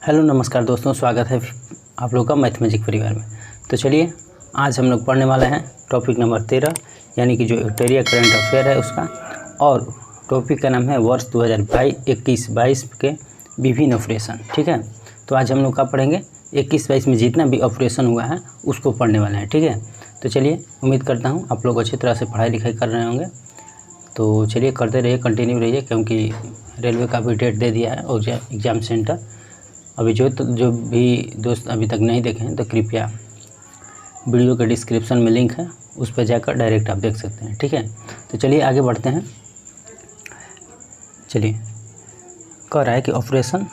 Hello नमस्कार दोस्तों, स्वागत है आप लोगों का मैथमेजिक परिवार में। तो चलिए आज हम लोग पढ़ने वाले हैं टॉपिक नंबर 13 यानी कि जो एक्टेरिया करंट अफेयर है उसका, और टॉपिक का नाम है वर्ष 2021-22 के विभिन्न ऑपरेशन। ठीक है, तो आज हम लोग का पढ़ेंगे 21-22 में जितना भी ऑपरेशन हुआ है उसको पढ़ने वाले हैं। ठीक है, तो चलिए उम्मीद करता हूँ आप लोग अच्छी तरह से पढ़ाई लिखाई कर रहे होंगे। तो चलिए करते रहिए, कंटिन्यू रहिए, क्योंकि रेलवे का भी डेट दे दिया है और एग्ज़ाम सेंटर अभी जो भी दोस्त अभी तक नहीं देखे हैं तो कृपया वीडियो के डिस्क्रिप्शन में लिंक है, उस पर जाकर डायरेक्ट आप देख सकते हैं। ठीक है, तो चलिए आगे बढ़ते हैं। चलिए कह रहा है कि ऑपरेशन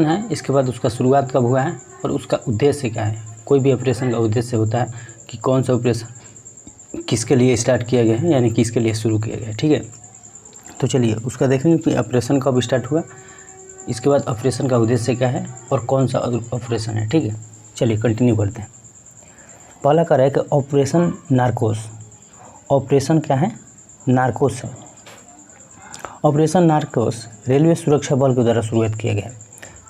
है, इसके बाद उसका शुरुआत कब हुआ है और उसका उद्देश्य क्या है। कोई भी ऑपरेशन का उद्देश्य होता है कि कौन सा ऑपरेशन किसके लिए स्टार्ट किया गया है, यानी किसके लिए शुरू किया गया है। ठीक है, तो चलिए उसका देखेंगे कि ऑपरेशन कब स्टार्ट हुआ, इसके बाद ऑपरेशन का उद्देश्य क्या है और कौन सा ऑपरेशन है। ठीक है, चलिए कंटिन्यू करते हैं। पहला कह रहा है कि ऑपरेशन नार्कोस। ऑपरेशन क्या है? नार्कोस है। ऑपरेशन नार्कोस रेलवे सुरक्षा बल के द्वारा शुरुआत किया गया।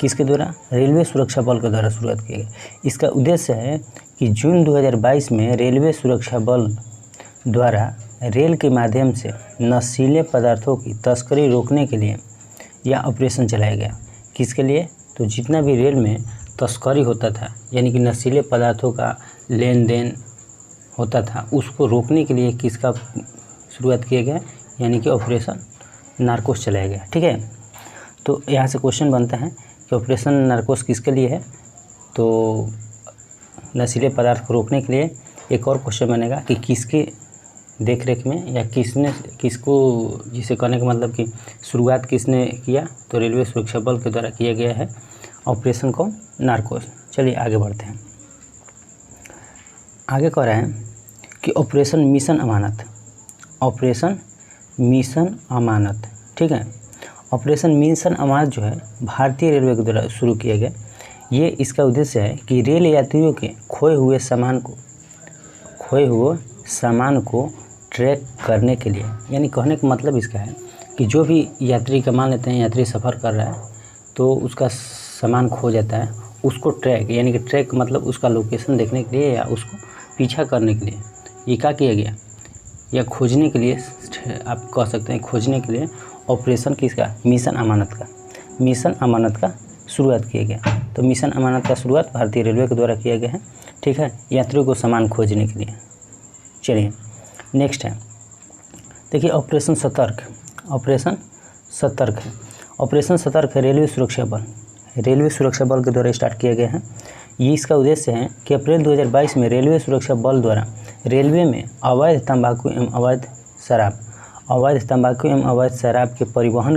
किसके द्वारा? रेलवे सुरक्षा बल के द्वारा शुरुआत किया गया। इसका उद्देश्य है कि जून 2022 में रेलवे सुरक्षा बल द्वारा रेल के माध्यम से नशीले पदार्थों की तस्करी रोकने के लिए यह ऑपरेशन चलाया गया। किसके लिए? तो जितना भी रेल में तस्करी होता था, यानी कि नशीले पदार्थों का लेन देन होता था, उसको रोकने के लिए किसका शुरुआत किया गया, यानी कि ऑपरेशन नार्कोस चलाया गया। ठीक है, तो यहाँ से क्वेश्चन बनता है कि ऑपरेशन नार्कोस किसके लिए है। तो नशीले पदार्थ को रोकने के लिए एक और क्वेश्चन बनेगा कि किसके देख रेख में या किसको, जिसे कहने का मतलब कि शुरुआत किसने किया, तो रेलवे सुरक्षा बल के द्वारा किया गया है ऑपरेशन को नार्कोस। चलिए आगे बढ़ते हैं। आगे कह रहे हैं कि ऑपरेशन मिशन अमानत। ऑपरेशन मिशन अमानत, ठीक है। ऑपरेशन मिशन अमानत जो है भारतीय रेलवे के द्वारा शुरू किया गया। ये इसका उद्देश्य है कि रेल यात्रियों के खोए हुए सामान को ट्रैक करने के लिए, यानी कहने का मतलब इसका है कि जो भी यात्री का, मान लेते हैं यात्री सफ़र कर रहा है तो उसका सामान खो जाता है, उसको ट्रैक, यानी कि ट्रैक मतलब उसका लोकेशन देखने के लिए या उसको पीछा करने के लिए ये क्या किया गया, या खोजने के लिए आप कह सकते हैं, खोजने के लिए ऑपरेशन किसका, मिशन अमानत का शुरुआत किया गया। तो मिशन अमानत का शुरुआत भारतीय रेलवे के द्वारा किया गया है। ठीक है, यात्रियों को सामान खोजने के लिए। चलिए नेक्स्ट है, देखिए ऑपरेशन सतर्क। ऑपरेशन सतर्क है रेलवे सुरक्षा बल के द्वारा स्टार्ट किया गया है। ये इसका उद्देश्य है कि अप्रैल 2022 में रेलवे सुरक्षा बल द्वारा रेलवे में अवैध तंबाकू एवं अवैध शराब के परिवहन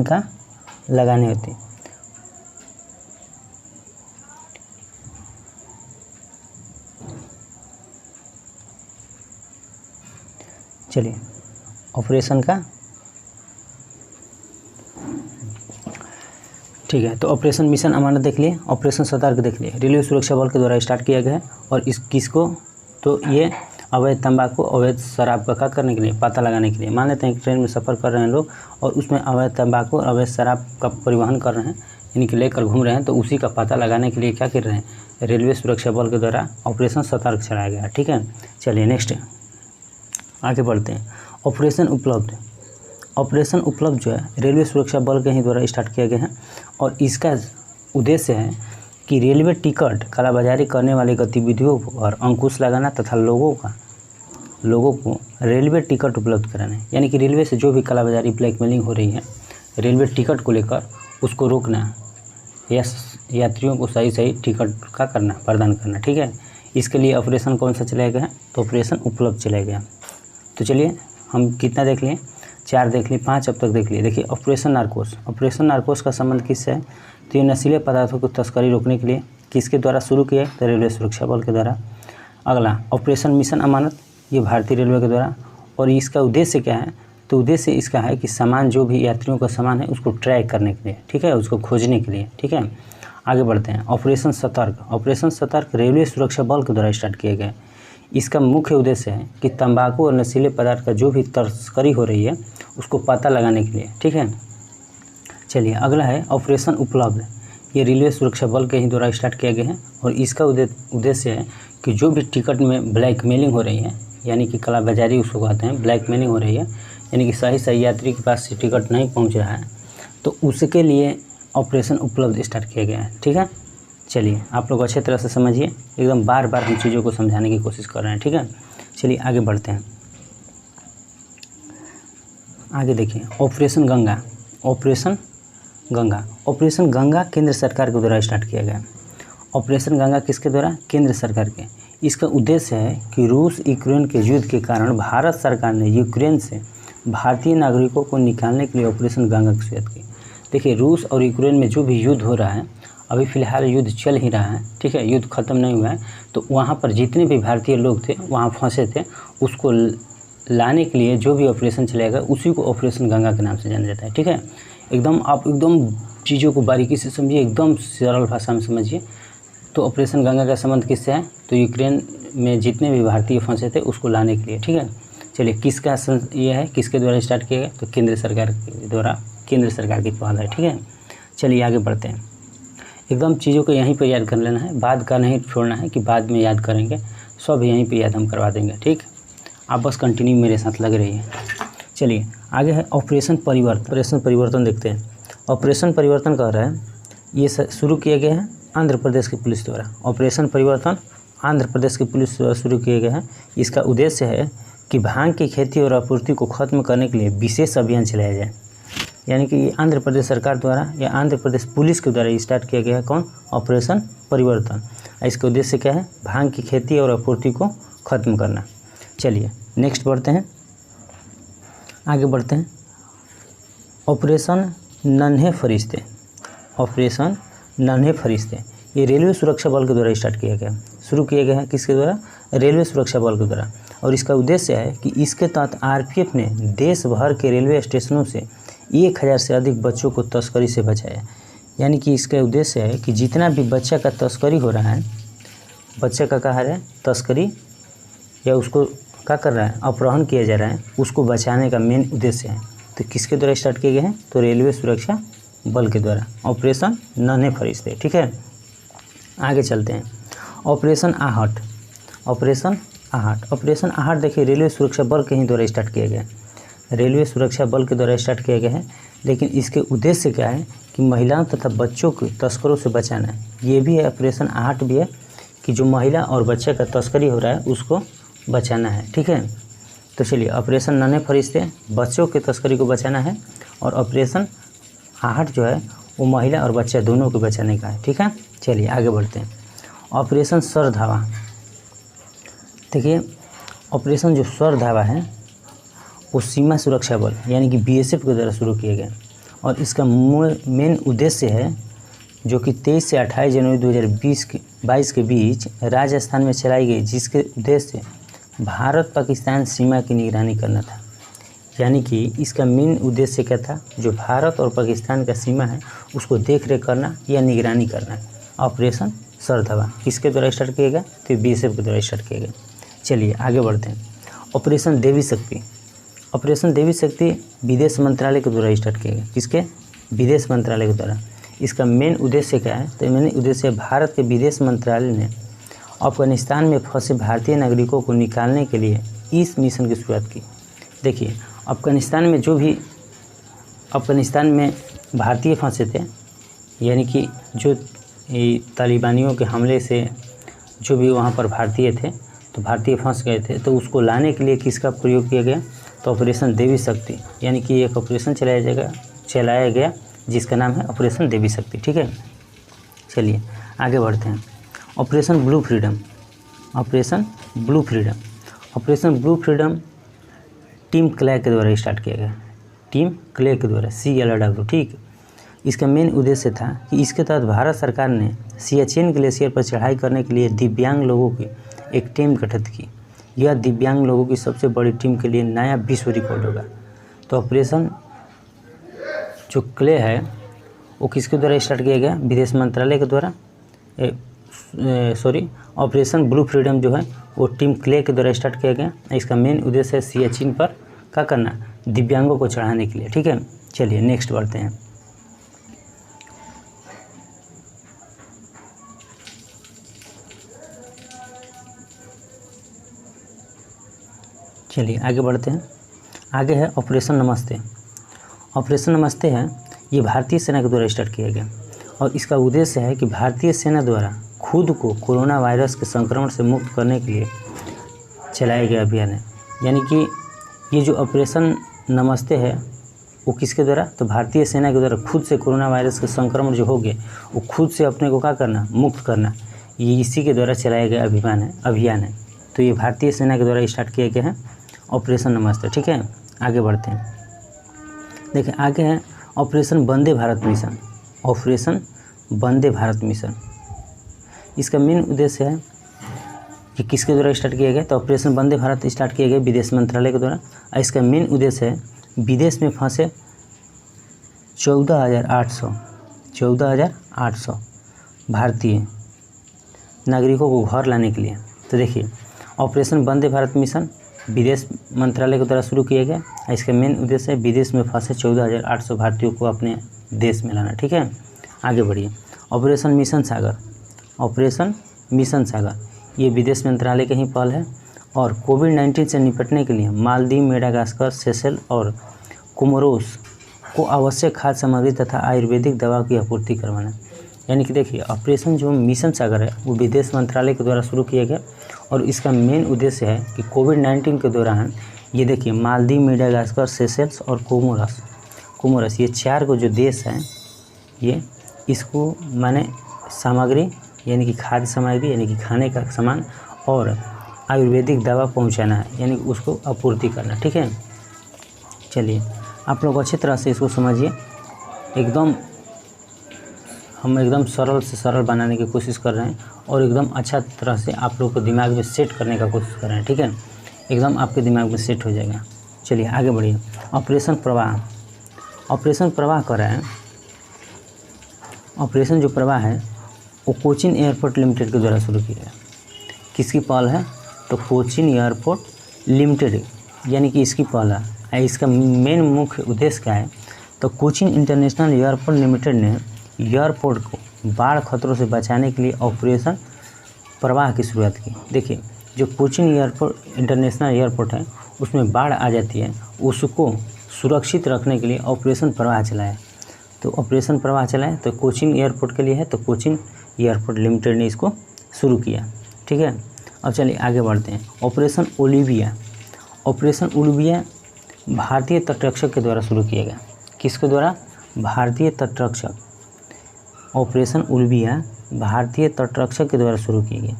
का लगाने होती। चलिए ऑपरेशन का, ठीक है, तो ऑपरेशन मिशन अमानत देख लिए, ऑपरेशन सतर्क देख लिए, रेलवे सुरक्षा बल के द्वारा स्टार्ट किया गया है। और किसको, तो ये अवैध तंबाकू अवैध शराब का क्या करने के लिए, पता लगाने के लिए। मान लेते हैं कि ट्रेन में सफ़र कर रहे हैं लोग और उसमें अवैध तंबाकू अवैध शराब का परिवहन कर रहे हैं, यानी कि लेकर घूम रहे हैं, तो उसी का पता लगाने के लिए क्या कर रहे हैं, रेलवे सुरक्षा बल के द्वारा ऑपरेशन सतर्क चलाया गया। ठीक है, चलिए नेक्स्ट आगे बढ़ते हैं। ऑपरेशन उपलब्ध जो है रेलवे सुरक्षा बल के ही द्वारा स्टार्ट किया गया है। और इसका उद्देश्य है कि रेलवे टिकट कालाबाजारी करने वाली गतिविधियों पर अंकुश लगाना तथा लोगों को रेलवे टिकट उपलब्ध कराना, यानी कि रेलवे से जो भी कालाबाजारी ब्लैकमेलिंग हो रही है रेलवे टिकट को लेकर उसको रोकना या यात्रियों को सही टिकट का प्रदान करना। ठीक है, इसके लिए ऑपरेशन कौन सा चलाया गया है, तो ऑपरेशन उपलब्ध चलाया गया। तो चलिए हम कितना देख लिए, 4 देख लिए, 5 अब तक देख लिए। देखिए ऑपरेशन नार्कोस का संबंध किससे है, तो ये नशीले पदार्थों को तस्करी रोकने के लिए किसके द्वारा शुरू किया है, तो रेलवे सुरक्षा बल के द्वारा। अगला ऑपरेशन मिशन अमानत, ये भारतीय रेलवे के द्वारा। और इसका उद्देश्य क्या है, तो उद्देश्य इसका है कि सामान, जो भी यात्रियों का सामान है उसको ट्रैक करने के लिए, ठीक है, उसको खोजने के लिए। ठीक है, आगे बढ़ते हैं। ऑपरेशन सतर्क रेलवे सुरक्षा बल के द्वारा स्टार्ट किया गया। इसका मुख्य उद्देश्य है कि तंबाकू और नशीले पदार्थ का जो भी तस्करी हो रही है उसको पता लगाने के लिए, ठीक है। चलिए अगला है ऑपरेशन उपलब्ध। ये रेलवे सुरक्षा बल के ही द्वारा स्टार्ट किया गया है और इसका उद्देश्य है कि जो भी टिकट में ब्लैकमेलिंग हो रही है, यानी कि कालाबाजारी उसको कहते हैं, ब्लैकमेलिंग हो रही है, यानी कि सही यात्री के पास टिकट नहीं पहुंच रहा है, तो उसके लिए ऑपरेशन उपलब्ध स्टार्ट किया गया है, ठीक है। चलिए आप लोग अच्छे तरह से समझिए, एकदम बार बार हम चीज़ों को समझाने की कोशिश कर रहे हैं, ठीक है। चलिए आगे बढ़ते हैं। आगे देखिए ऑपरेशन गंगा। ऑपरेशन गंगा केंद्र सरकार के द्वारा स्टार्ट किया गया। ऑपरेशन गंगा किसके द्वारा? केंद्र सरकार के। इसका उद्देश्य है कि रूस यूक्रेन के युद्ध के कारण भारत सरकार ने यूक्रेन से भारतीय नागरिकों को निकालने के लिए ऑपरेशन गंगा की शुरुआत की। देखिए रूस और यूक्रेन में जो भी युद्ध हो रहा है, अभी फ़िलहाल युद्ध चल ही रहा है, ठीक है, युद्ध ख़त्म नहीं हुआ है, तो वहाँ पर जितने भी भारतीय लोग थे वहाँ फंसे थे, उसको लाने के लिए जो भी ऑपरेशन चलेगा उसी को ऑपरेशन गंगा के नाम से जाना जाता है, ठीक है। एकदम आप एकदम चीज़ों को बारीकी से समझिए, एकदम सरल भाषा में समझिए। तो ऑपरेशन गंगा का संबंध किससे है? तो यूक्रेन में जितने भी भारतीय फंसे थे उसको लाने के लिए, ठीक है। चलिए किसका ये है, किसके द्वारा स्टार्ट किया गया? तो केंद्र सरकार के द्वारा, केंद्र सरकार की पहल है, ठीक है। चलिए आगे बढ़ते हैं। एकदम चीज़ों को यहीं पर याद कर लेना है, बाद का नहीं छोड़ना है कि बाद में याद करेंगे, सब यहीं पे याद हम करवा देंगे, ठीक। आप बस कंटिन्यू मेरे साथ लग रही है। चलिए आगे है ऑपरेशन परिवर्तन। ऑपरेशन परिवर्तन देखते हैं। ऑपरेशन परिवर्तन कह रहा है, ये शुरू किया गया है आंध्र प्रदेश की पुलिस द्वारा। ऑपरेशन परिवर्तन आंध्र प्रदेश की पुलिस द्वारा शुरू किया गया है। इसका उद्देश्य है कि भांग की खेती और आपूर्ति को खत्म करने के लिए विशेष अभियान चलाया जाए। यानी कि ये आंध्र प्रदेश सरकार द्वारा या आंध्र प्रदेश पुलिस के द्वारा स्टार्ट किया गया है। कौन? ऑपरेशन परिवर्तन। इसका उद्देश्य क्या है? भांग की खेती और आपूर्ति को खत्म करना। चलिए नेक्स्ट बढ़ते हैं, आगे बढ़ते हैं। ऑपरेशन नन्हे फरिश्ते। ऑपरेशन नन्हे फरिश्ते ये रेलवे सुरक्षा बल के द्वारा स्टार्ट किया गया, शुरू किया गया है। किसके द्वारा? रेलवे सुरक्षा बल के द्वारा। और इसका उद्देश्य है कि इसके तहत आरपीएफ ने देश भर के रेलवे स्टेशनों से 1000 से अधिक बच्चों को तस्करी से बचाया। यानी कि इसका उद्देश्य है कि जितना भी बच्चा का तस्करी हो रहा है, बच्चे का कहा है तस्करी या उसको क्या कर रहा है, अपहरण किया जा रहा है, उसको बचाने का मेन उद्देश्य है। तो किसके द्वारा स्टार्ट किए गए हैं? तो रेलवे सुरक्षा बल के द्वारा। ऑपरेशन नन्हे फरिश्ते, ठीक है। आगे चलते हैं। ऑपरेशन आहट। ऑपरेशन आहट। ऑपरेशन आहट देखिए रेलवे सुरक्षा बल के ही द्वारा स्टार्ट किया गया है। रेलवे सुरक्षा बल के द्वारा स्टार्ट किया गया है, लेकिन इसके उद्देश्य क्या है कि महिलाओं तथा बच्चों को तस्करों से बचाना है। ये भी है ऑपरेशन आहट भी है कि जो महिला और बच्चे का तस्करी हो रहा है उसको बचाना है, ठीक है। तो चलिए ऑपरेशन नन्हे फरिश्ते बच्चों के तस्करी को बचाना है, और ऑपरेशन आहट जो है वो महिला और बच्चा दोनों को बचाने का है, ठीक है। चलिए आगे बढ़ते हैं। ऑपरेशन सर धावा। देखिए ऑपरेशन जो सर धावा है वो सीमा सुरक्षा बल यानी कि बीएसएफ के द्वारा शुरू किया गया, और इसका मेन उद्देश्य है जो कि 23 से 28 जनवरी 2022 के बीच राजस्थान में चलाई गई, जिसके उद्देश्य भारत पाकिस्तान सीमा की निगरानी करना था। यानी कि इसका मेन उद्देश्य क्या था? जो भारत और पाकिस्तान का सीमा है उसको देख रेख करना या निगरानी करना। ऑपरेशन सर धावा किसके द्वारा स्टार्ट किया गया? तो बीएसएफ के द्वारा स्टार्ट किया गया। चलिए आगे बढ़ते हैं। ऑपरेशन देवी शक्ति। ऑपरेशन देवी शक्ति विदेश मंत्रालय के द्वारा स्टार्ट किया गया। किसके? विदेश मंत्रालय के द्वारा। इसका मेन उद्देश्य क्या है? तो मेन उद्देश्य भारत के विदेश मंत्रालय ने अफगानिस्तान में फंसे भारतीय नागरिकों को निकालने के लिए इस मिशन की शुरुआत की। देखिए अफगानिस्तान में भारतीय फंसे थे, यानी कि जो तालिबानियों के हमले से जो भी वहाँ पर भारतीय थे तो भारतीय फंस गए थे, तो उसको लाने के लिए किसका प्रयोग किया गया? तो ऑपरेशन देवी शक्ति, यानी कि एक ऑपरेशन चलाया गया जिसका नाम है ऑपरेशन देवी शक्ति, ठीक है। चलिए आगे बढ़ते हैं। Operation blue freedom. Operation blue freedom. Operation blue freedom team clay के द्वारा स्टार्ट किया गया। टीम क्ले के द्वारा CLW, ठीक। इसका मेन उद्देश्य था कि इसके तहत भारत सरकार ने सियाचिन ग्लेशियर पर चढ़ाई करने के लिए दिव्यांग लोगों की एक टीम गठित की। यह दिव्यांग लोगों की सबसे बड़ी टीम के लिए नया विश्व रिकॉर्ड होगा। तो ऑपरेशन जो क्ले है वो किसके द्वारा स्टार्ट किया गया? विदेश मंत्रालय के द्वारा, ऑपरेशन ब्लू फ्रीडम जो है वो टीम क्ले के द्वारा स्टार्ट किया गया। इसका मेन उद्देश्य है सियाचिन पर क्या करना, दिव्यांगों को चढ़ाने के लिए। ठीक है, चलिए नेक्स्ट बढ़ते हैं। चलिए आगे बढ़ते हैं। आगे है ऑपरेशन नमस्ते। ऑपरेशन नमस्ते है, ये भारतीय सेना के द्वारा स्टार्ट किया गया और इसका उद्देश्य है कि भारतीय सेना द्वारा खुद को कोरोना वायरस के संक्रमण से मुक्त करने के लिए चलाया गया अभियान है। यानी कि ये जो ऑपरेशन नमस्ते है वो किसके द्वारा, तो भारतीय सेना के द्वारा खुद से कोरोना वायरस के संक्रमण जो हो गए वो खुद से अपने को क्या करना, मुक्त करना, ये इसी के द्वारा चलाया गया अभियान है। तो ये भारतीय सेना के द्वारा स्टार्ट किया गया है ऑपरेशन नमस्ते। ठीक है, आगे बढ़ते हैं। देखिए आगे है operation Vande Bharat mission. Operation Vande Bharat mission, इसका मेन उद्देश्य है कि किसके द्वारा स्टार्ट किया गया, तो ऑपरेशन वंदे भारत स्टार्ट किया गया विदेश मंत्रालय के द्वारा और इसका मेन उद्देश्य है विदेश में फंसे 14,800 भारतीय नागरिकों को घर लाने के लिए। तो देखिए ऑपरेशन वंदे भारत मिशन विदेश मंत्रालय के द्वारा शुरू किया गया। इसका मेन उद्देश्य है विदेश में फंसे 14,800 भारतीयों को अपने देश में लाना। ठीक है, आगे बढ़िए। ऑपरेशन मिशन सागर। ऑपरेशन मिशन सागर ये विदेश मंत्रालय का ही पहल है और कोविड-19 से निपटने के लिए मालदीव, मेडागास्कर, सेशेल और कोमोरोस को आवश्यक खाद्य सामग्री तथा आयुर्वेदिक दवा की आपूर्ति करवाना। यानी कि देखिए ऑपरेशन जो मिशन सागर है वो विदेश मंत्रालय के द्वारा शुरू किया गया और इसका मेन उद्देश्य है कि कोविड-19 के दौरान ये देखिए मालदीव, मेडागास्कर, सेशेल्स और कोमोरस ये 4 को जो देश हैं ये इसको माने सामग्री यानी कि खाद्य सामग्री यानी कि खाने का सामान और आयुर्वेदिक दवा पहुंचाना है, यानी कि उसको आपूर्ति करना। ठीक है, चलिए आप लोग अच्छी तरह से इसको समझिए। हम एकदम सरल से सरल बनाने की कोशिश कर रहे हैं और एकदम अच्छा तरह से आप लोग को दिमाग में सेट करने का कोशिश कर रहे हैं। ठीक है, एकदम आपके दिमाग में सेट हो जाएगा। चलिए आगे बढ़िए। ऑपरेशन प्रवाह। ऑपरेशन प्रवाह कर रहा है। ऑपरेशन जो प्रवाह है वो कोचिन एयरपोर्ट लिमिटेड के द्वारा शुरू किया गया। किसकी पहल है, तो कोचिन एयरपोर्ट लिमिटेड यानी कि इसकी पहल है। इसका मेन मुख्य उद्देश्य क्या है, तो कोचिन इंटरनेशनल एयरपोर्ट लिमिटेड ने एयरपोर्ट को बाढ़ खतरों से बचाने के लिए ऑपरेशन प्रवाह की शुरुआत की। देखिए जो कोचिन एयरपोर्ट इंटरनेशनल एयरपोर्ट है उसमें बाढ़ आ जाती है, उसको सुरक्षित रखने के लिए ऑपरेशन प्रवाह चलाया। तो ऑपरेशन प्रवाह चलाए तो कोचिन एयरपोर्ट के लिए है, तो कोचिन एयरपोर्ट लिमिटेड ने इसको शुरू किया। ठीक है, अब चलिए आगे बढ़ते हैं। Operation Olivia. ऑपरेशन ओलिविया भारतीय तटरक्षक के द्वारा शुरू किया गया। किसके द्वारा, भारतीय तटरक्षक। ऑपरेशन ओलिविया भारतीय तटरक्षक के द्वारा शुरू किया गया।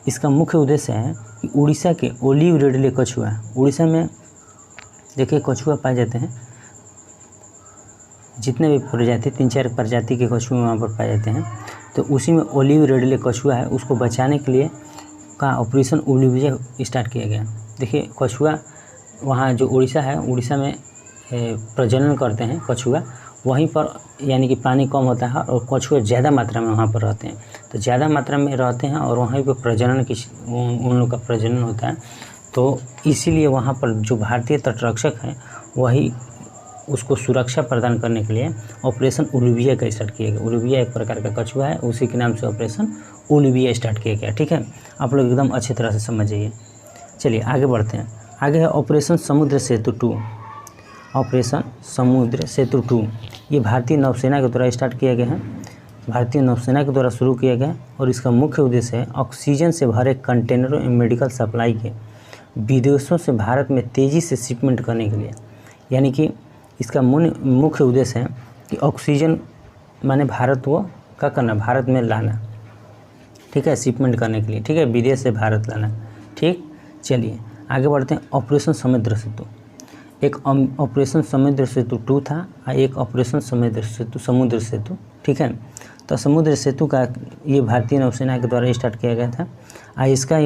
इसका मुख्य उद्देश्य है कि उड़ीसा के ओलिव रेडले कछुआ, उड़ीसा में देखिए कछुआ पाए जाते हैं, जितने भी प्रजाति 3-4 प्रजाति के कछुए वहाँ पर पाए जाते हैं, तो उसी में ओलिव रेडले कछुआ है, उसको बचाने के लिए का ऑपरेशन ओलिविया स्टार्ट किया गया। देखिए कछुआ वहाँ जो उड़ीसा है, उड़ीसा में प्रजनन करते हैं कछुआ, वहीं पर यानी कि पानी कम होता है और कछुए ज़्यादा मात्रा में वहाँ पर रहते हैं, तो ज़्यादा मात्रा में रहते हैं और वहीं पर प्रजनन की उन लोग का प्रजनन होता है। तो इसीलिए वहाँ पर जो भारतीय तटरक्षक हैं वही उसको सुरक्षा प्रदान करने के लिए ऑपरेशन ओलिविया का स्टार्ट किया गया। ओलिविया एक प्रकार का कछुआ है, उसी के नाम से ऑपरेशन ओलिविया स्टार्ट किया गया। ठीक है, आप लोग एकदम अच्छी तरह से समझ जाइए। चलिए आगे बढ़ते हैं। आगे है ऑपरेशन समुद्र सेतु 2। ऑपरेशन समुद्र सेतु 2 ये भारतीय नौसेना के द्वारा स्टार्ट किया गया है, भारतीय नौसेना के द्वारा शुरू किया गया और इसका मुख्य उद्देश्य है ऑक्सीजन से भरे कंटेनरों एवं मेडिकल सप्लाई के विदेशों से भारत में तेज़ी से शिपमेंट करने के लिए। यानी कि इसका मुख्य उद्देश्य है कि ऑक्सीजन माने भारत को क्या करना, भारत में लाना। ठीक है, शिपमेंट करने के लिए। ठीक है, विदेश से भारत लाना। ठीक, चलिए आगे बढ़ते हैं। ऑपरेशन समुद्र सेतु। एक ऑपरेशन समुद्र सेतु 2 था और एक ऑपरेशन समुद्र सेतु। ठीक है, तो समुद्र सेतु का ये भारतीय नौसेना के द्वारा स्टार्ट किया गया था और इसका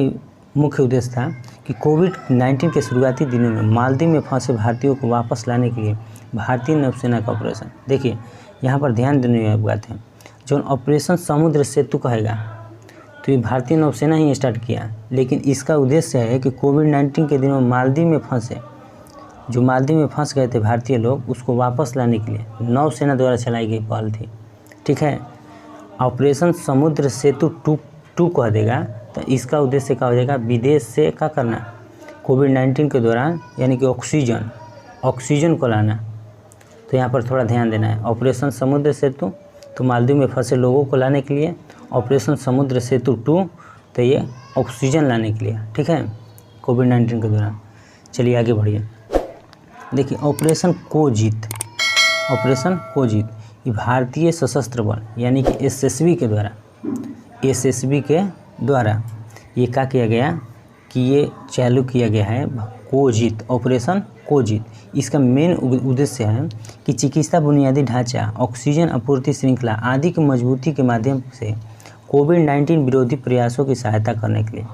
मुख्य उद्देश्य था कि कोविड-19 के शुरुआती दिनों में मालदीव में फंसे भारतीयों को वापस लाने के लिए भारतीय नौसेना का ऑपरेशन। देखिए यहाँ पर ध्यान देने वाली बात है, जो ऑपरेशन समुद्र सेतु कहेगा तो ये भारतीय नौसेना ही स्टार्ट किया, लेकिन इसका उद्देश्य है कि कोविड-19 के दिनों मालदीव में फंसे, जो मालदीव में फंस गए थे भारतीय लोग, उसको वापस लाने के लिए नौसेना द्वारा चलाई गई पहल थी। ठीक है, ऑपरेशन समुद्र सेतु टू कह देगा तो इसका उद्देश्य क्या हो जाएगा, विदेश से क्या करना, कोविड-19 के दौरान यानी कि ऑक्सीजन को लाना। तो यहाँ पर थोड़ा ध्यान देना है, ऑपरेशन समुद्र सेतु तो मालदीव में फंसे लोगों को लाने के लिए, ऑपरेशन समुद्र सेतु 2 तो ये ऑक्सीजन लाने के लिए। ठीक है, कोविड-19 के दौरान। चलिए आगे बढ़िए। देखिए ऑपरेशन कोजीत ये भारतीय सशस्त्र बल यानी कि एसएसबी के द्वारा ये क्या किया गया कि ये चालू किया गया है कोजीत, ऑपरेशन कोजीत। इसका मेन उद्देश्य है कि चिकित्सा बुनियादी ढांचा, ऑक्सीजन आपूर्ति श्रृंखला आदि की मजबूती के माध्यम से कोविड-19 विरोधी प्रयासों की सहायता करने के लिए।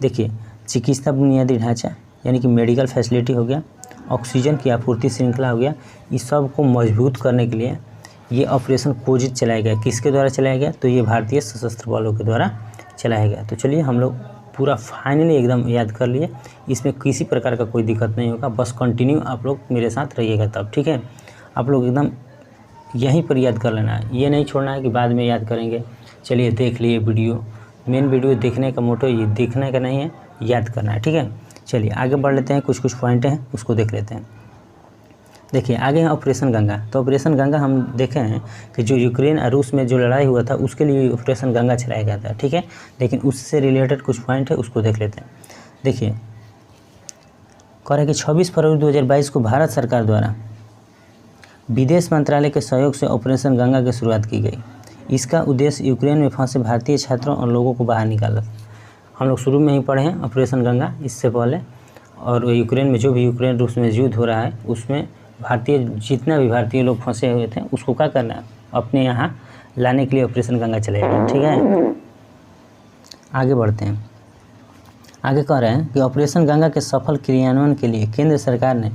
देखिए चिकित्सा बुनियादी ढांचा यानी कि मेडिकल फैसिलिटी हो गया, ऑक्सीजन की आपूर्ति श्रृंखला हो गया, इस सब को मजबूत करने के लिए ये ऑपरेशन कोजित चलाया गया। किसके द्वारा चलाया गया, तो ये भारतीय सशस्त्र बलों के द्वारा चलाया गया। तो चलिए हम लोग पूरा फाइनली एकदम याद कर लिए, इसमें किसी प्रकार का कोई दिक्कत नहीं होगा, बस कंटिन्यू आप लोग मेरे साथ रहिएगा तब। ठीक है, आप लोग एकदम यहीं पर याद कर लेना है, ये नहीं छोड़ना है कि बाद में याद करेंगे। चलिए देख लिए वीडियो, मेन वीडियो देखने का मोटो ये देखने का नहीं है, याद करना है। ठीक है, चलिए आगे बढ़ लेते हैं, कुछ पॉइंट हैं उसको देख लेते हैं। देखिए आगे है ऑपरेशन गंगा। तो ऑपरेशन गंगा हम देखे हैं कि जो यूक्रेन और रूस में जो लड़ाई हुआ था उसके लिए ऑपरेशन गंगा चलाया गया था। ठीक है, लेकिन उससे रिलेटेड कुछ पॉइंट है उसको देख लेते हैं। देखिए कह रहा है कि 26 फरवरी 2022 को भारत सरकार द्वारा विदेश मंत्रालय के सहयोग से ऑपरेशन गंगा की शुरुआत की गई। इसका उद्देश्य यूक्रेन में फंसे भारतीय छात्रों और लोगों को बाहर निकालना। हम लोग शुरू में ही पढ़े हैं ऑपरेशन गंगा इससे पहले, और यूक्रेन में जो भी यूक्रेन रूस में युद्ध हो रहा है उसमें जितना भी भारतीय लोग फंसे हुए थे उसको क्या करना है, अपने यहाँ लाने के लिए ऑपरेशन गंगा चलाएगा। ठीक है, आगे बढ़ते हैं। आगे कह रहे हैं कि ऑपरेशन गंगा के सफल क्रियान्वयन के लिए केंद्र सरकार ने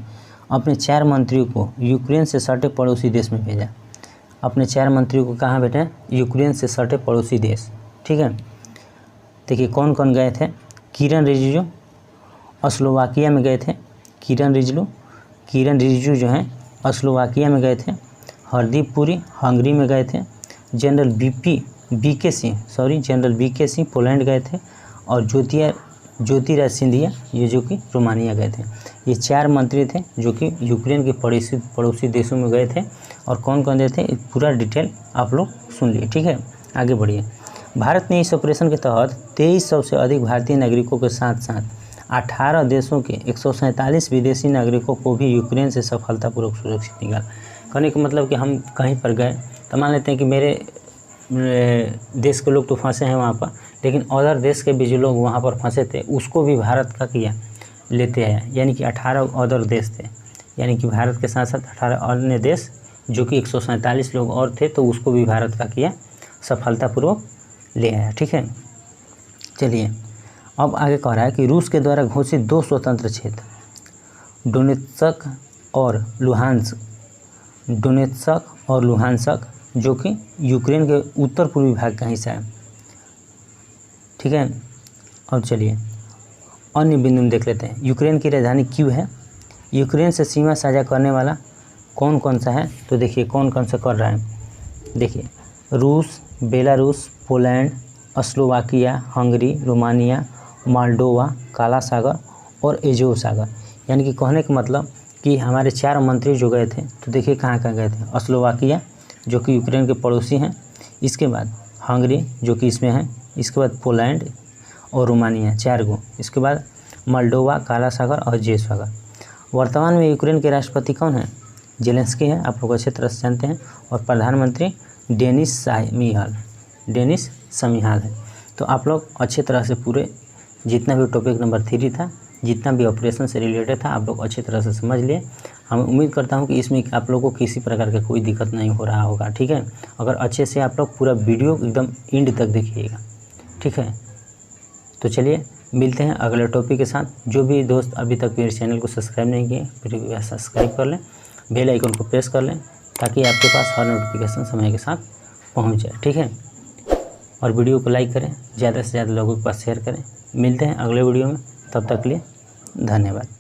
अपने 4 मंत्रियों को यूक्रेन से सटे पड़ोसी देश में भेजा। अपने 4 मंत्रियों को कहाँ भेजा, यूक्रेन से सटे पड़ोसी देश। ठीक है, देखिए कौन कौन गए थे, किरण रिजिजू स्लोवाकिया में गए थे, किरण रिजिजू जो हैं स्लोवाकिया में गए थे, हरदीप पुरी हंगरी में गए थे, जनरल वी के सिंह पोलैंड गए थे, और ज्योतिराज सिंधिया ये जो कि रोमानिया गए थे। ये 4 मंत्री थे जो कि यूक्रेन के पड़ोसी देशों में गए थे। और कौन कौन गए थे पूरा डिटेल आप लोग सुन लिए। ठीक है, आगे बढ़िए। भारत ने इस ऑपरेशन के तहत 2300 से अधिक भारतीय नागरिकों के साथ साथ 18 देशों के 147 विदेशी नागरिकों को भी यूक्रेन से सफलतापूर्वक सुरक्षित निकाला। कहने का मतलब कि हम कहीं पर गए तो मान लेते हैं कि मेरे देश के लोग तो फंसे हैं वहाँ पर, लेकिन अदर देश के भी जो लोग वहाँ पर फंसे थे उसको भी भारत का किया लेते आया, यानी कि 18 अदर देश थे, यानी कि भारत के साथ साथ 18 अन्य देश जो कि 147 लोग और थे, तो उसको भी भारत का किया सफलतापूर्वक ले आया। ठीक है, चलिए अब आगे कह रहा है कि रूस के द्वारा घोषित 2 स्वतंत्र क्षेत्र डोनेत्स्क और लुहानस्क जो कि यूक्रेन के उत्तर पूर्वी भाग का हिस्सा है। ठीक है, अब चलिए अन्य बिंदु देख लेते हैं। यूक्रेन की राजधानी क्यों है, यूक्रेन से सीमा साझा करने वाला कौन कौन सा है, तो देखिए कौन कौन सा कर रहा है। देखिए रूस, Belarus, Poland, Slovakia, Hungary, Romania, Moldova, काला सागर और एजोव सागर। यानी कि कहने का मतलब कि हमारे 4 मंत्री जो गए थे, तो देखिए कहाँ कहाँ गए थे। स्लोवाकिया जो कि यूक्रेन के पड़ोसी हैं, इसके बाद हंगरी जो कि इसमें है, इसके बाद पोलैंड और रोमानिया 4 गो, इसके बाद मोल्डोवा, काला सागर और एजोव सागर। वर्तमान में यूक्रेन के राष्ट्रपति कौन है, जेलेंस्की है, आप लोग अच्छे तरह से जानते हैं, और प्रधानमंत्री डेनिस शमिहाल है। तो आप लोग अच्छे तरह से पूरे जितना भी टॉपिक नंबर 3 था, जितना भी ऑपरेशन से रिलेटेड था, आप लोग अच्छे तरह से समझ लिए। हम उम्मीद करता हूं कि इसमें आप लोगों को किसी प्रकार का कोई दिक्कत नहीं हो रहा होगा। ठीक है, अगर अच्छे से आप लोग पूरा वीडियो एकदम एंड तक देखिएगा। ठीक है, तो चलिए मिलते हैं अगले टॉपिक के साथ। जो भी दोस्त अभी तक मेरे चैनल को सब्सक्राइब नहीं किए, फिर सब्सक्राइब कर लें, बेल आइकन को प्रेस कर लें, ताकि आपके पास हर नोटिफिकेशन समय के साथ पहुँच जाए। ठीक है, और वीडियो को लाइक करें, ज़्यादा से ज़्यादा लोगों के पास शेयर करें। मिलते हैं अगले वीडियो में, तब तक के लिए धन्यवाद।